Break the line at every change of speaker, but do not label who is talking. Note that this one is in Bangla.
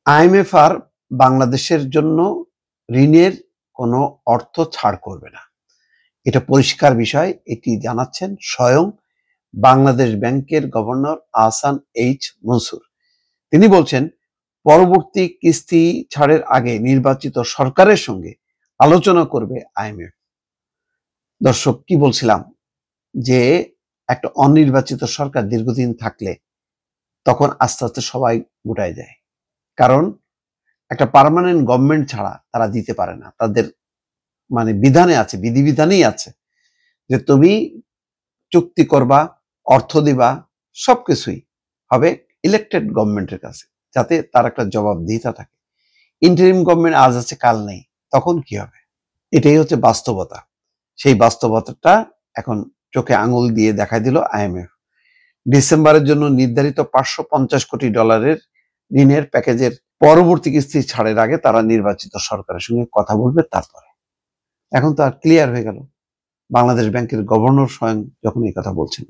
আইএমএফ আর বাংলাদেশের জন্য ঋণের কোনো অর্থ ছাড় করবে না, এটা পরিষ্কার বিষয়। এটি জানাচ্ছেন স্বয়ং বাংলাদেশ ব্যাংকের গভর্নর আহসান এইচ মনসুর। তিনি বলছেন, পরবর্তী কিস্তি ছাড়ের আগে নির্বাচিত সরকারের সঙ্গে আলোচনা করবে আইএমএফ। দর্শক, কি বলছিলাম যে একটা অনির্বাচিত সরকার দীর্ঘদিন থাকলে তখন আস্তে আস্তে সবাই গুটায় যায়, কারণ একটা পার্মানেন্ট গভর্নমেন্ট ছাড়া তারা দিতে পারে না। তাদের মানে বিধানে আছে, বিধিবিধানেই আছে যে তুমি চুক্তি করবা, অর্থ দিবা, সবকিছুই হবে ইলেক্টেড গভর্নমেন্টের কাছে, যাতে তার একটা জবাবদিহিতা থাকে। ইন্টারিম গভর্নমেন্ট আজ আছে কাল নেই, তখন কি হবে? এটাই হচ্ছে বাস্তবতা। সেই বাস্তবতাটা এখন চোখে আঙুল দিয়ে দেখাই দিল আইএমএফ। ডিসেম্বরের জন্য নির্ধারিত $550 কোটি ঋণের প্যাকেজের পরবর্তী কিস্তি ছাড়ের আগে তারা নির্বাচিত সরকারের সঙ্গে কথা বলবে। তারপরে এখন তো আর ক্লিয়ার হয়ে গেল, বাংলাদেশ ব্যাংকের গভর্নর স্বয়ং যখন এই কথা বলছেন।